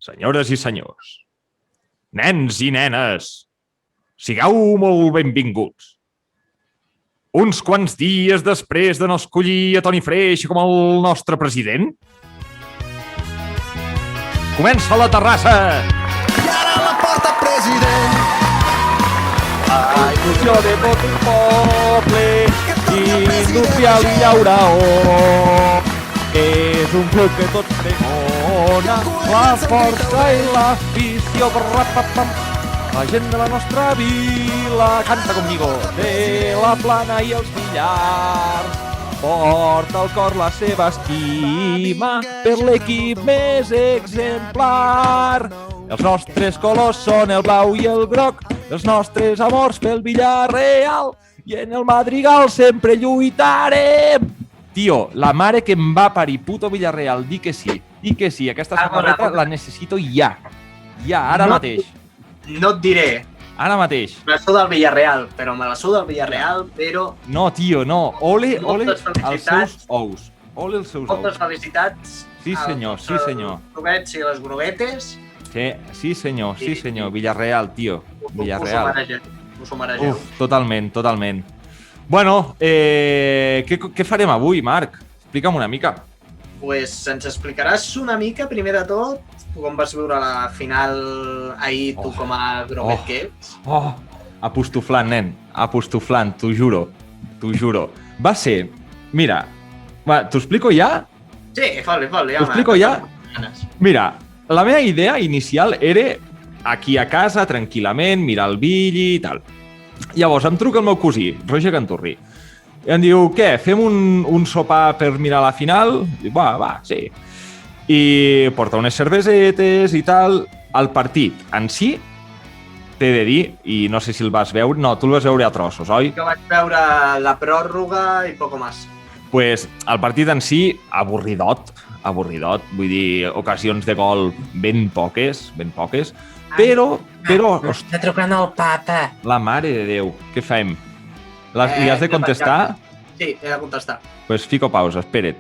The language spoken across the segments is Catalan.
senyores i senyors, nens i nenes, sigueu molt benvinguts. Uns quants dies després de no escollir a Toni Freix com el nostre president, comença la terrassa! I ara la porta president. La il·lusió de tot un poble, industrial i llauraó. És un club que tot pregona, la força i l'afició. La gent de la nostra vila canta conmigo, de la Plana i els Villars. Porta al cor la seva estima per l'equip més exemplar. Els nostres colors són el blau i el groc, els nostres amors pel Villarreal, i en el Madrigal sempre lluitarem. Tio, la mare que em va parir, puto Villarreal, di que sí, aquesta samarreta la necessito ja, ara mateix. No et diré, Ara mateix. me la suda del Villarreal, però... No, tio, no. Ole Moltes els felicitats. seus ous. Ole els seus Moltes ous. felicitats Sí, senyor, sí, senyor. als groguets i les groguetes. Sí, senyor, Villarreal, tio. Villarreal. Us ho maregeu. Uf, totalment. Bueno, què farem avui, Marc? Explica'm una mica. Pues ens explicaràs una mica, primer de tot, tu com vas viure la final ahir, tu com a groguet que ets. Apostoflant, nen. Apostoflant, t'ho juro. Va ser... Mira, t'ho explico ja? Sí, fot-li, ja. T'ho explico ja? Mira, la meva idea inicial era aquí a casa, tranquil·lament, mirar el Billy i tal. Llavors em truca el meu cosí, Roger Canturri, i em diu, què, fem un sopar per mirar la final? Dic, va, sí. I porta unes cervesetes i tal. El partit en si, t'he de dir, i no sé si el vas veure, no, tu el vas veure a trossos, oi? Jo vaig veure la pròrroga i poco más. Pues el partit en si, avorridot, vull dir, ocasions de gol ben poques, però... Està trucant el papa. La mare de Déu, què fem? Li has de contestar? Sí, he de contestar. Pues fico pausa, espera't.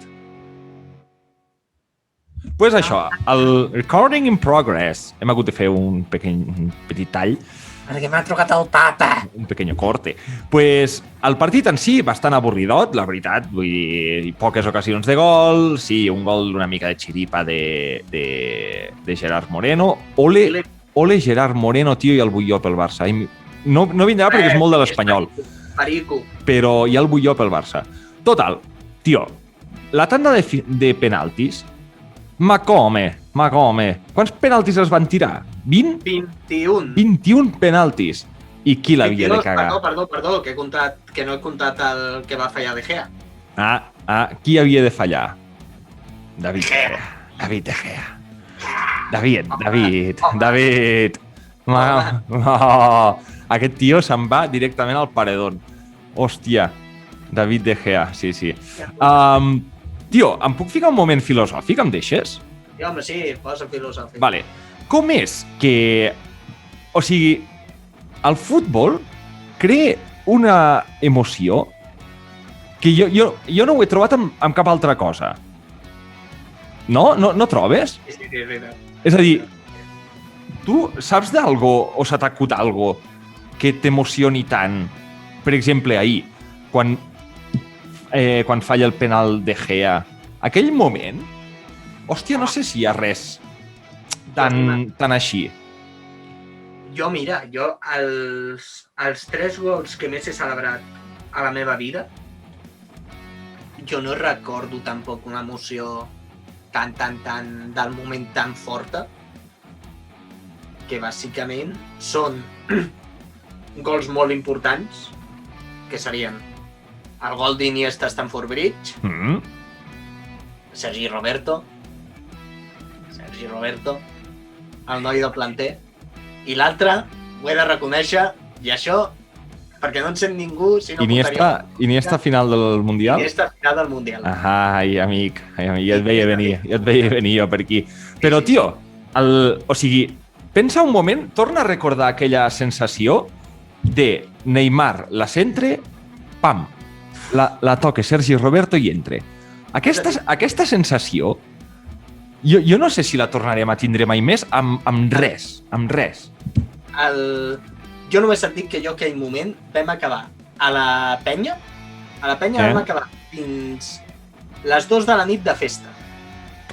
Pues això, el recording in progress. Hem hagut de fer un petit tall, Perquè m'ha trucat el papa. un pequeño corte. Pues el partit en si, bastant avorridot, la veritat, vull dir, poques ocasions de gol, sí, un gol una mica de xiripa de Gerard Moreno. Ole Gerard Moreno, tio, i el bulló pel Barça. No vindrà perquè és molt de l'Espanyol. Perico. Però hi ha el bulló pel Barça. Total, tio, la tanda de penaltis, ma come. Quants penaltis es van tirar? 20? 21. 21 penaltis. I qui l'havia de cagar? Perdó, que no he comptat el que va fallar De Gea. Qui havia de fallar? David De Gea. David. Aquest tio se'n va directament al paredón. Hòstia, David De Gea, sí. Tio, em puc ficar un moment filosòfic, em deixes? Sí, home, sí, posa filosòfic. Vale. Com és que... O sigui, el futbol crea una emoció que jo no ho he trobat amb cap altra cosa. No trobes? Sí, és veritat. És a dir, tu saps d'algo o s'ha t'acut algo que t'emocioni tant? Per exemple, ahir, quan falla el penal De Gea, aquell moment, hòstia, no sé si hi ha res tan així. Jo, mira, els 3 gols que més he celebrat a la meva vida, jo no recordo tampoc una emoció tan del moment tan forta, que bàsicament són gols molt importants, que serien el gol d'Iniesta a Stamford Bridge, Sergi Roberto, el noi del planter, i l'altre, ho he de reconèixer, i això, perquè no en sent ningú, si no Iniesta final del Mundial? Iniesta final del Mundial. Ai, amic, ja et veia venir jo per aquí. Però, tio, o sigui, pensa un moment, torna a recordar aquella sensació de Neymar la centre, pam, la toca Sergi Roberto i entre. Aquesta sensació Jo no sé si la tornarem a tindre mai més amb res. Jo només et dic que jo aquell moment vam acabar a la penya. A la penya vam acabar fins les 2 de la nit de festa.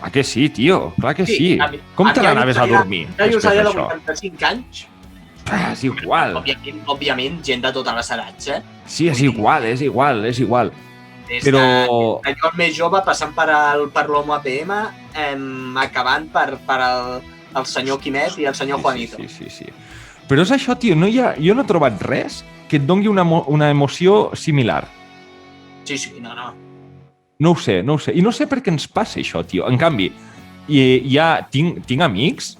Clar que sí, tio, clar que sí. Com te mi n'anaves a dormir Jo després de d'això? 85 anys. És igual. Òbviament, gent de totes les edats, Sí, és igual. Des Però... de jo el més jove, passant per l'Homo APM, acabant per el senyor Quimet i el senyor Juanito. Sí. Però és això, tio, jo no he trobat res que et dongui una emoció similar. Sí, no. No ho sé. I no sé per què ens passa això, tio. En canvi, tinc amics,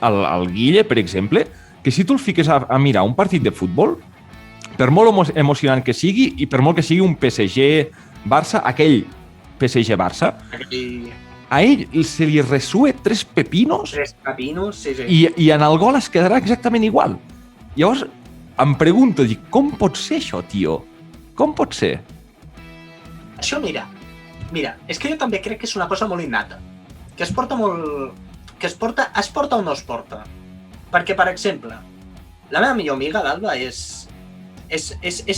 el Guille, per exemple, que si tu el fiques a mirar un partit de futbol, per molt emocionant que sigui i per molt que sigui un PSG-Barça, aquell PSG-Barça, a ell se li resue 3 pepinos, sí. I en el gol es quedarà exactament igual. Llavors, em pregunto, dic, com pot ser això, tio? Com pot ser? Això, mira, és que jo també crec que és una cosa molt innata, que es porta o no es porta. Perquè, per exemple, la meva millor amiga, l'Alba, és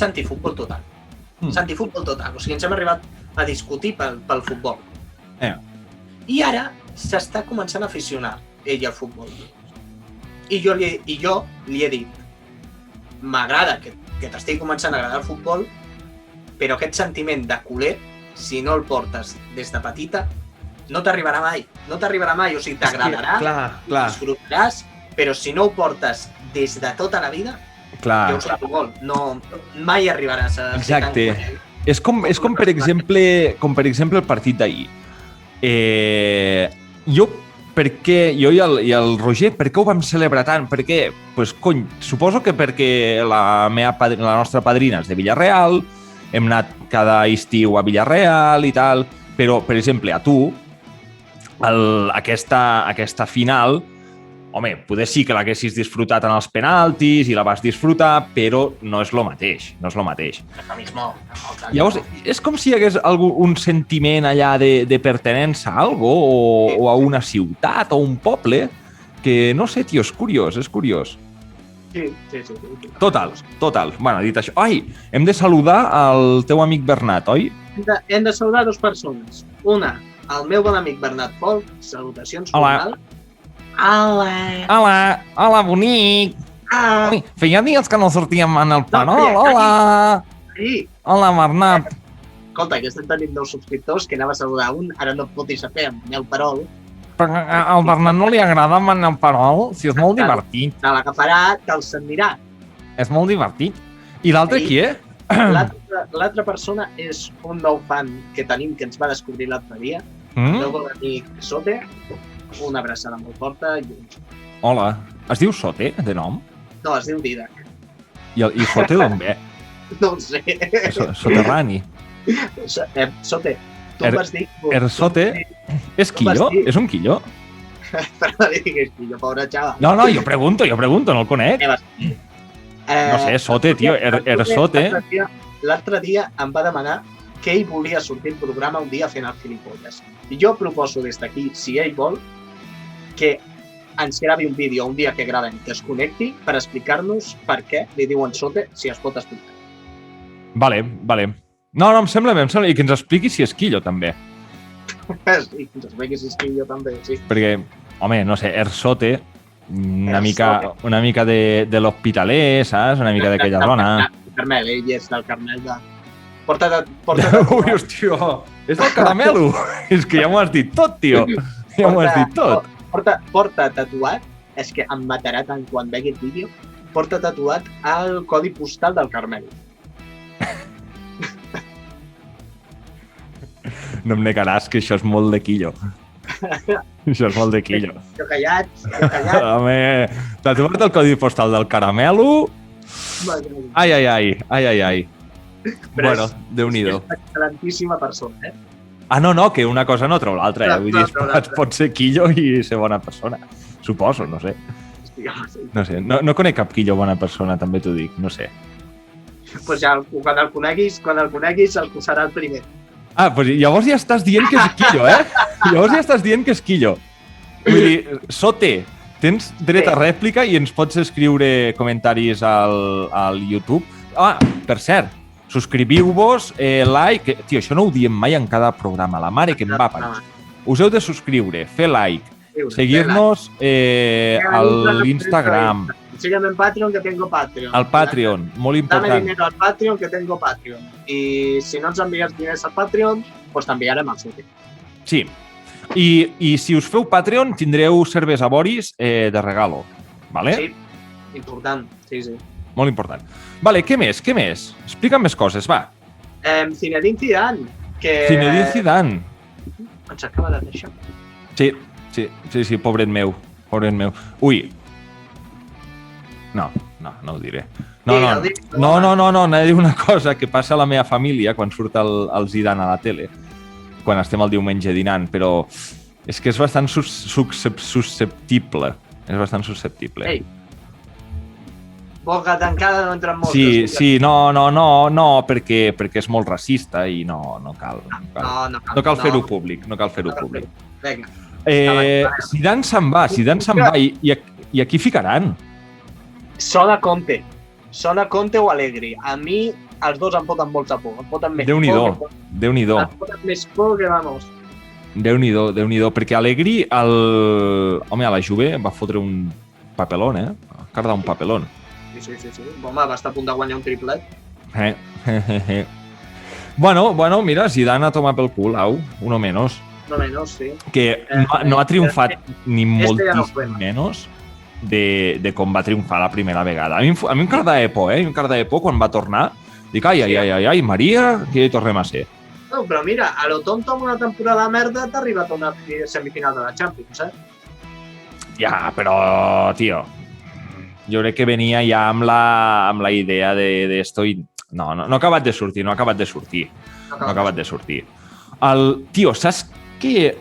antifutbol total. És antifutbol total. O sigui, ens hem arribat a discutir pel futbol. I ara s'està començant a aficionar ella al futbol. I jo li he dit, m'agrada que t'estigui començant a agradar el futbol, però aquest sentiment de culer, si no el portes des de petita, no t'arribarà mai. O sigui, t'agradarà, disfrutaràs, però si no ho portes des de tota la vida, jo ho sento molt, mai arribaràs a ser tan culer. És com per exemple, el partit d'ahir. Jo i el Roger, per què ho vam celebrar tant? Perquè, suposo que perquè la nostra padrina és de Villarreal, hem anat cada estiu a Villarreal i tal, però, per exemple, a tu, aquesta final, home, poder sí que l'haguessis disfrutat en els penaltis i la vas disfrutar, però no és el mateix, Llavors, és com si hi hagués un sentiment allà de pertenença a algo o a una ciutat o un poble que, no sé, tio, és curiós. Sí. Total. Bueno, dit això... Ai, hem de saludar el teu amic Bernat, oi? Hem de saludar 2 persones. Una, el meu bon amic Bernat Folk, salutacions cordials. Hola, bonic! Ui, feia dies que no sortíem en el Perol, hola! Hola, Bernat! Escolta, que estem tenint 2 subscriptors, que anava a saludar un, ara no pot saber amb el Perol. Però al Bernat no li agrada amb el Perol, si és molt divertit. Te l'agafarà, te'l sentirà. És molt divertit. I l'altre qui és? L'altra persona és un nou fan que tenim, que ens va descobrir l'altre dia. El meu bon amic Sote. Una abraçada molt forta. Hola. Es diu Sote, de nom? No, es diu Didac. I Sote d'on ve? No ho sé. Soterrani. Sote, tu vas dir... Sote és quillo? És un quillo? Però no li diguis quillo, pobre xava. No, jo pregunto, no el conec. No sé, Sote, tio, Sote. L'altre dia em va demanar que ell volia sortir al programa un dia fent el gilipolles. I jo proposo des d'aquí, si ell vol, que ens gravi un vídeo un dia que gravem, que es connecti per explicar-nos per què li diuen Sote, si es pot explicar. Vale. No, em sembla bé, i que ens expliqui si és quillo, també. Sí, que ens expliqui si és quillo, també, sí. Perquè, home, no sé, Sote, una mica de l'Hospitaler, saps? Una mica d'aquella zona. Carmel, ell és del Carmel de... Ui, hòstia, és del Caramelo. És que ja m'ho has dit tot, tio. Ja m'ho has dit tot. Porta tatuat, és que em matarà tant quan vegi el vídeo, porta tatuat el codi postal del Carmel. No em negaràs que això és molt de quillo. Això és molt de quillo. Jo callat. Home, tatuat el codi postal del Caramelo... Ai. Bueno, Déu-n'hi-do. És una excel·lentíssima persona, No, que una cosa no treu l'altra, Vull dir, es pot ser quillo i ser bona persona. Suposo, no sé. No sé, no conec cap quillo bona persona, també t'ho dic, no sé. Pues ja, quan el coneguis, el serà el primer. Pues llavors ja estàs dient que és quillo, Llavors ja estàs dient que és quillo. Vull dir, Sote, tens dret a rèplica i ens pots escriure comentaris al YouTube. Ah, per cert, subscriviu-vos, like... Tio, això no ho diem mai en cada programa, la mare que em va parir. Us heu de subscriure, fer like, seguir-nos a l'Instagram, Sígueme en Patreon, que tengo Patreon. al Patreon, molt Dame important. dinero al Patreon, que tengo Patreon. Y si no ens envies diners al Patreon, pues t'enviarem al Sote. Sí. I si us feu Patreon, tindreu cervesa Boris de regalo. Vale? Sí, important. Sí, sí. Molt important. Vale, què més? Què més? Explica'm més coses, va. Zinedine Zidane, que... Zinedine Zidane. Ens acaba de deixar. Sí, pobret meu. Pobret meu. Ui. No ho diré. No, n'he de dir una cosa que passa a la meva família quan surt el Zidane a la tele, quan estem el diumenge dinant, però és que és bastant susceptible. És bastant susceptible. Ei, boca tancada no entren molts. Sí, no, perquè és molt racista i no cal. No cal fer-ho públic, no cal fer-ho públic. Vinga. Zidane se'n va i aquí ficaran. Sona Conte o Allegri. A mi els dos em foten molta por. Em foten més Déu-n'hi-do. Em foten més por que vamos. Déu-n'hi-do, perquè Allegri, home, a la Juve va fotre un papelón, Cardar un papelón. Sí. Home, va estar a punt de guanyar un triplet. Bueno, mira, Zidane ha tomat pel cul, uno menos. No menos, sí. Que no ha triomfat ni moltíssim no menys de com va triomfar la primera vegada. A mi em cardava por, A mi em cardava por quan va tornar. Dic, ai, Maria, que hi tornem a ser. No, però mira, a lo tonto amb una temporada de merda t'ha arribat a una semifinal de la Champions, Ja, però, tio, jo crec que venia ja amb la idea d'esto i no ha acabat de sortir. Tio, saps que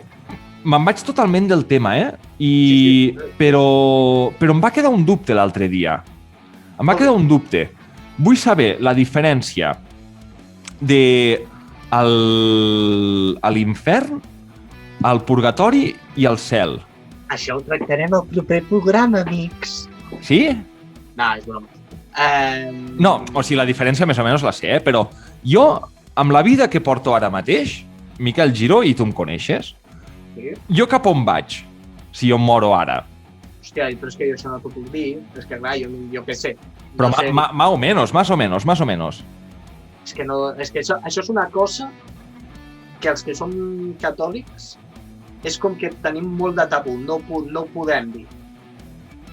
me'n vaig totalment del tema, Sí. Però em va quedar un dubte l'altre dia. Vull saber la diferència de l'infern, el purgatori i el cel. Això ho tractarem al proper programa, amics. Sí? No, és broma. No, o sigui, la diferència més o menys la sé, però jo, amb la vida que porto ara mateix, Miquel Giró, i tu em coneixes, Sí. jo cap on vaig, si jo em moro ara? Hòstia, però és que jo això no t'ho puc dir. És que, clar, jo què sé. Però No sé. más o menos. És que això és una cosa que els que som catòlics és com que tenim molt de tabú, no ho podem dir.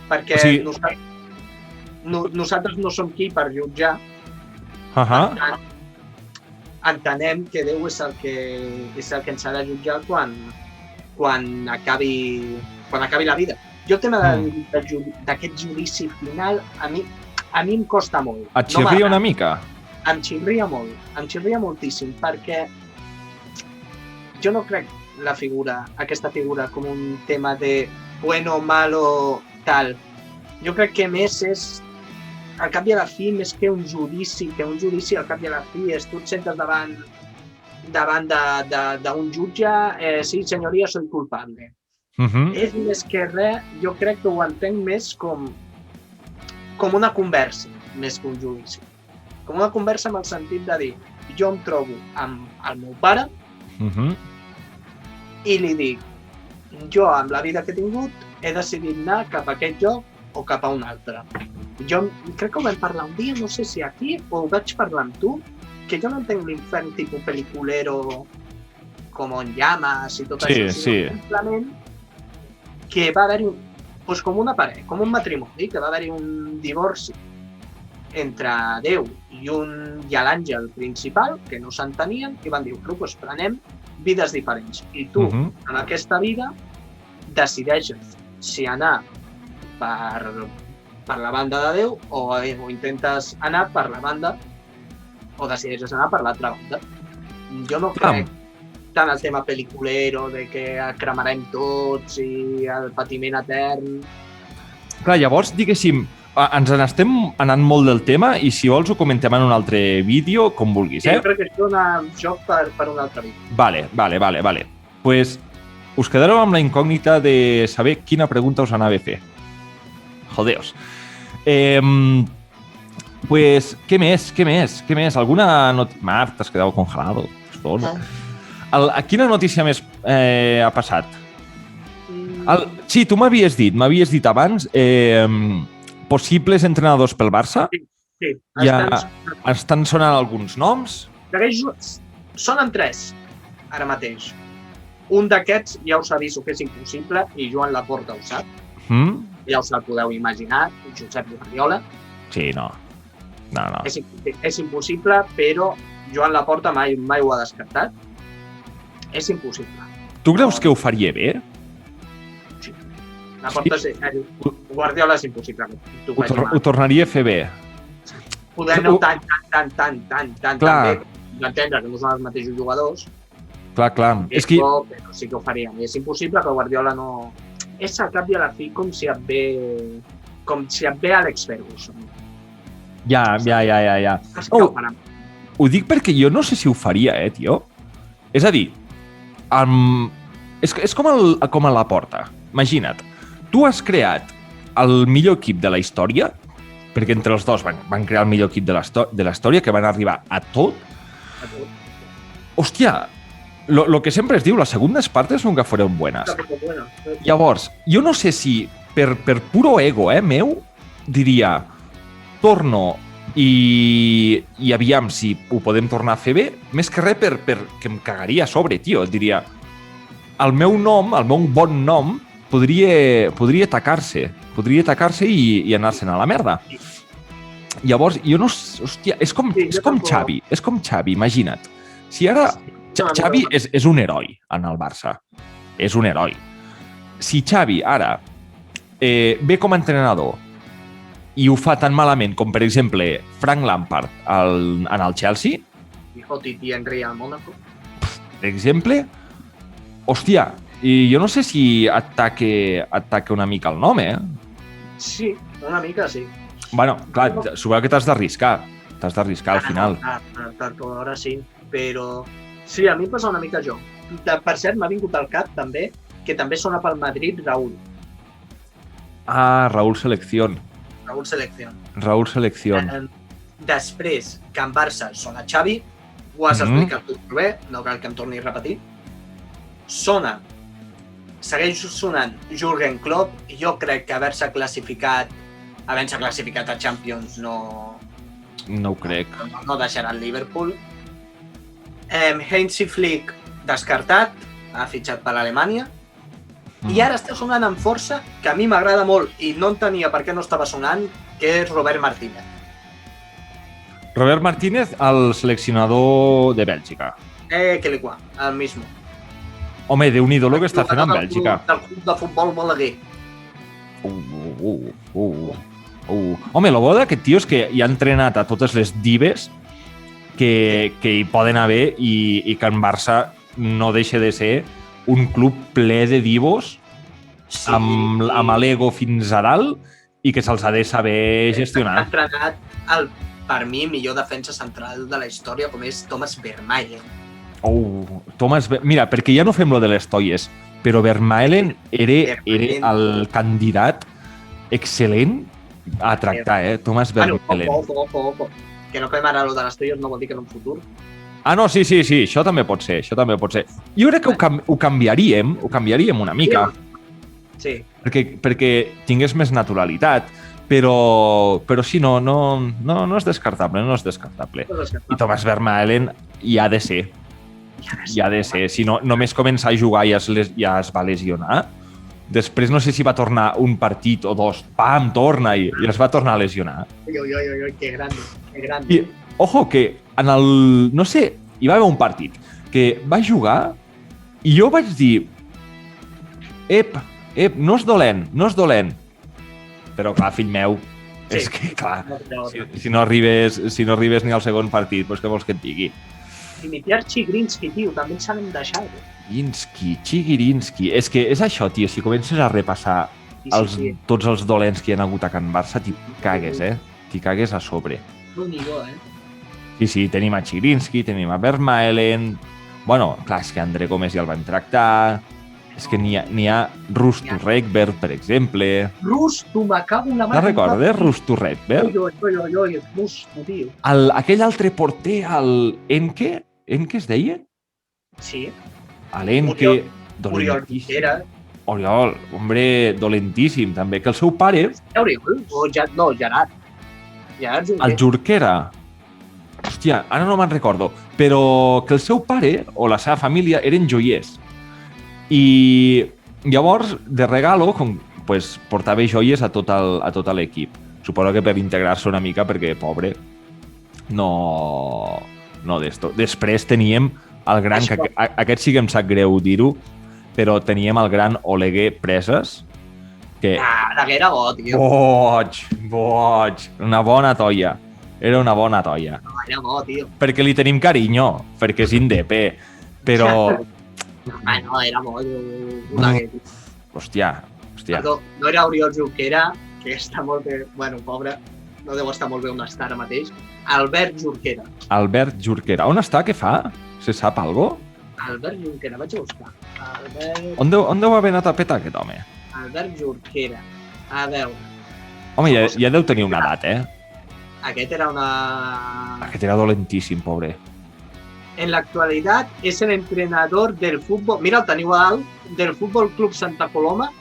Perquè O sigui- nosaltres no som qui per jutjar. Uh-huh. Entenem que Déu és el que ens ha de jutjar quan acabi la vida. Jo el tema d'aquest judici final a mi em costa molt. Et xirria una mica? Em xirria moltíssim, perquè jo no crec aquesta figura com un tema de bueno, malo, tal. Jo crec que més és, al cap i a la fi, més que un judici, al cap i a la fi és tu et sentes davant d'un jutge, sí, senyoria, soy culpable. Uh-huh. És més que res, jo crec que ho entenc més com una conversa, més que un judici. Com una conversa en el sentit de dir, jo em trobo amb el meu pare Uh-huh. i li dic, jo amb la vida que he tingut he decidit anar cap a aquest lloc o cap a un altre. Jo crec que ho vam parlar un dia, no sé si aquí, o ho vaig parlar amb tu, que jo no entenc l'infern tipus pel·liculero com en llames i tot això, sinó simplement que va haver-hi com una parella, com un matrimoni, que va haver-hi un divorci entre Déu i l'àngel principal, que no s'entenien, i van dir, doncs prenem vides diferents. I tu, en aquesta vida, decideixes si anar per la banda de Déu o intentes anar per la banda o decideixes anar per l'altra banda. Jo no crec tant el tema pel·liculero de que cremarem tots i el patiment etern. Clar, llavors, diguéssim, ens n'estem anant molt del tema i si vols ho comentem en un altre vídeo, com vulguis, Jo crec que això és un joc per un altre vídeo. Vale. Pues us quedareu amb la incògnita de saber quina pregunta us anava a fer. Jodeos. Pues, ¿qué més? Alguna notícia? Marc, t'has quedat congelado. Perdona. Quina notícia més ha passat? Sí, tu m'havies dit abans possibles entrenadors pel Barça. Sí. Ja estan sonant alguns noms. Sonen 3, ara mateix. Un d'aquests ja us ha vist que és impossible i Joan Laporta ho sap. Ja us el podeu imaginar, Josep Guardiola. Sí, no. És impossible, però Joan Laporta mai ho ha descartat. És impossible. Tu creus que ho faria bé? Sí. Laporta Guardiola és impossible. Ho tornaria a fer bé. Poder no tan bé, d'entendre que no són els mateixos jugadors. Clar. És que... Però sí que ho faria. I és impossible que Guardiola no... És al cap i a la fi com si et ve Alex Ferguson. Ja. Ho dic perquè jo no sé si ho faria, tio. És a dir, és com a la porta. Imagina't, tu has creat el millor equip de la història, perquè entre els dos van crear el millor equip de la història, que van arribar a tot. Hòstia, lo que sempre es diu, las segundas partes nunca fueron buenas. Llavors, jo no sé si per puro ego meu diria torno i aviam si ho podem tornar a fer bé, més que res perquè em cagaria a sobre, tio. Diria, el meu bon nom podria atacar-se i anar-se'n a la merda. Llavors, jo no... Hòstia, és com Xavi, imagina't. Si ara... Xavi és un heroi en el Barça. És un heroi. Si Xavi ara ve com a entrenador i ho fa tan malament com, per exemple, Frank Lampard en el Chelsea, o Titi Henry al Mónaco, per exemple, hòstia, i jo no sé si ataca una mica el nom, Sí, una mica sí. Bueno, clar, suposo que t'has d'arriscar al final. Ara sí, però... Sí, a mi em passa una mica jo. Per cert, m'ha vingut al cap també, que també sona pel Madrid Raúl. Raúl Selección. Raúl Selección. Després, que en Barça sona Xavi, ho has explicat tu bé, no cal que em torni a repetir. Segueix sonant Jürgen Klopp, i jo crec que havent-se classificat a Champions no ho crec. No deixarà el Liverpool. Hansi Flick descartat, ha fitxat per l'Alemanya. I ara està sonant amb força, que a mi m'agrada molt i no entenia per què no estava sonant, que és Robert Martínez. Robert Martínez, el seleccionador de Bèlgica. El mismo. Home, déu-n'hi-do el que està fent en Bèlgica. Del club de futbol Balaguer. Home, el bo d'aquest tio és que ja ha entrenat a totes les dives que hi poden haver i que en Barça no deixa de ser un club ple de divos amb l'ego fins a dalt i que se'ls ha de saber gestionar. Ha entrenat per mi, millor defensa central de la història, com és Thomas Vermaelen. Mira, perquè ja no fem lo de les toies, però Vermaelen era el candidat excel·lent a tractar, Thomas Vermaelen. Ojo. Que no fem ara lo de les toies no vol dir que en un futur. No, sí, això també pot ser. Jo crec que ho canviaríem una mica. Sí. Perquè tingués més naturalitat, però sí, no és descartable. I Thomas Vermaelen hi ha de ser. Si no, només començar a jugar ja es va lesionar. Després no sé si va tornar un partit o dos, torna i es va tornar a lesionar. Que grande. I, ojo, que no sé, hi va haver un partit que va jugar i jo vaig dir no és dolent. Però clar, fill meu, és que clar, si no arribes ni al segon partit, doncs què vols que et digui? Dimitar Chigrinsky, tio, també ens han deixat. Chigrinsky. És que és això, tio, si comences a repassar tots els dolents que hi ha hagut a Can Barça, t'hi cagues, T'hi cagues a sobre. Sí, tenim a Chigrinsky, tenim a Vermaelen... Bueno, clar, és que André Gómez ja el van tractar... És que n'hi ha Rusto Rekberg, per exemple. Rusto, me cago en la Te'n recordes, Rusto Rekberg? Oi, Rusto, tio. Aquell altre porter, el Enke? Enke es deia? Sí. L'Enke, Oriol dolentíssim. Junquera. Oriol, hombre, dolentíssim, també. Que el seu pare, Oriol? O Gerard. Gerard el Junquera. Jorquera, hòstia, ara no me'n recordo, però que el seu pare o la seva família eren joiers. I llavors, de regalo, pues, portava joies a tot l'equip. Suposo que per integrar-se una mica, perquè, pobre, no d'esto. Després teníem el gran, que aquest sí que em sap greu dir-ho, però teníem el gran Oleguer Preses, que... Oleguer era bo, tio. Boig. Una bona toia. Era una bona toia. Era bo, tio. Perquè li tenim carinyo, perquè és indep, però... No, era bo. Oleguer. Hòstia. Perdó, no era Oriol Junquera, que està molt bé... Bueno, pobre, no deu estar molt bé on està ara mateix. Albert Junquera. Albert Junquera. On està? Què fa? Se sap algo? Albert Junquera, vaig a buscar. On deu haver anat a petar aquest home? Albert Junquera. A veure. Home, ja deu tenir una edat, Aquest era una... Aquest era dolentíssim, pobre. En la actualidad es el entrenador del fútbol, mira el teniu a dalt, del Fútbol Club Santa Coloma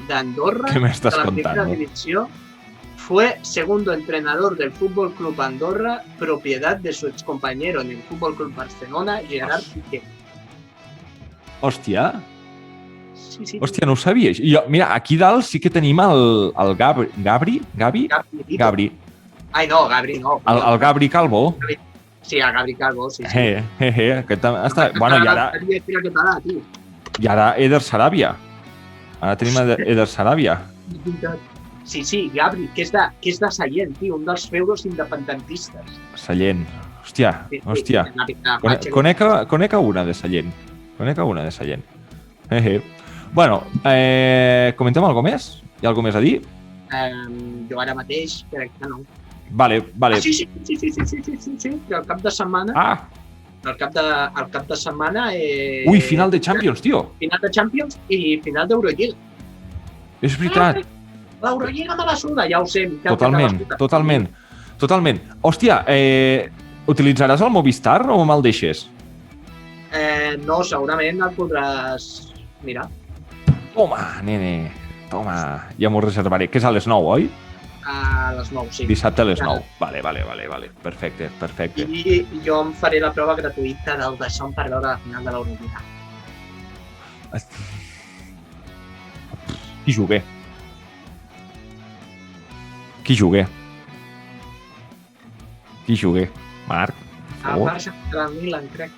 d'Andorra, ¿Qué me estás de la primera contando? división. Fue segundo entrenador del Fútbol Club Andorra, propiedad de su excompañero en el Fútbol Club Barcelona, Gerard Piqué. Hòstia, Sí. hòstia, no ho sabia. Jo, mira, aquí dalt sí que tenim el Gabri? Gabri. Ai, no, Gabri no. El Gabri Calvo. Sí, el Gabri Calvo, sí. Aquest està... Bueno, i ara Eder Sarabia. Ara tenim Eder Sarabia. Sí, Gabri, que és de Sallent, tio, un dels feudos independentistes. Sallent. Hòstia. Conec a una de Sallent. Bueno, comentem alguna més? Hi ha alguna més a dir? Jo ara mateix crec que no. Vale. Sí, que el cap de setmana... El cap de setmana... Ui, final de Champions, tio. Final de Champions i final d'Eurolliga. És veritat. L'Eurolliga me la suda, ja ho sé. Totalment. Hòstia, utilitzaràs el Movistar o me'l deixes? No, segurament el podràs mirar. Toma, nene. Toma. Ja m'ho reservaré. Que és a les 9, oi? A les 9, sí. Dissabte a les 9. Vale. Perfecte. I jo em faré la prova gratuïta del The Sound per veure la final de l'Eurolliga. Qui jugué? Marc, per El favor. Barça contra el Milan, crec.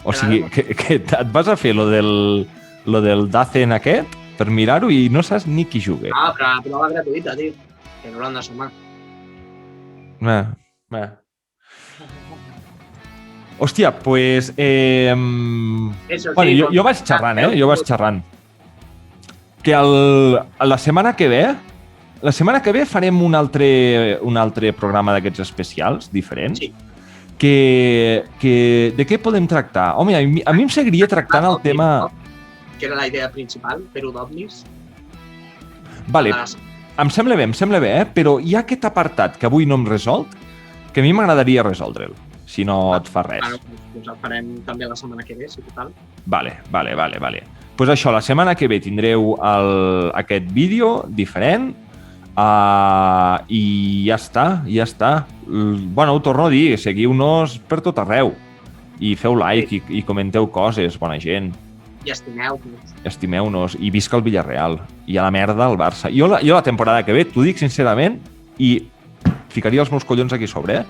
O sigui, que et vas a fer lo del Dacen aquest per mirar-ho i no saps ni qui jugué. Però la prova gratuïta, tio. Que no l'han de sumar. Hòstia, pues... Bueno, jo vaig xerrant, Que la setmana que ve farem un altre programa d'aquests especials, diferents. Sí. De què podem tractar? Home, a mi em seguiria tractant el tema... Que era la idea principal, fer-ho d'OVNIs. Vale, em sembla bé, però hi ha aquest apartat que avui no hem resolt, que a mi m'agradaria resoldre'l, si no et fa res. Doncs el farem també la setmana que ve, si total. Vale. Pues això, la setmana que ve tindreu aquest vídeo diferent i ja està. Bueno, ho torno a dir, seguiu-nos per tot arreu i feu like i comenteu coses, bona gent. I estimeu-nos. Estimeu-nos i visca el Villarreal i a la merda el Barça. Jo la temporada que ve, t'ho dic sincerament, i ficaria els meus collons aquí sobre,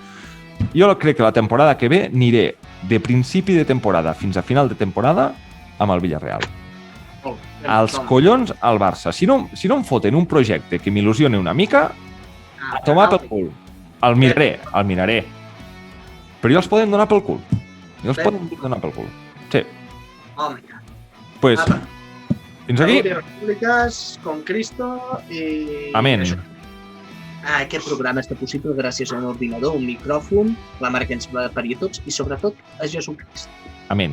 Jo crec que la temporada que ve aniré de principi de temporada fins a final de temporada amb el Villarreal. Els collons al Barça. Si no em foten un projecte que m'il·lusioni una mica, a tomar pel cul. El miraré. Però jo els podem donar pel cul. Sí. Pues, fins aquí. Repúbliques con Cristo i... Amén. Aquest programa està possible gràcies a un ordinador, un micròfon, la mare que ens va parir a tots i sobretot a Jesucrist. Amén.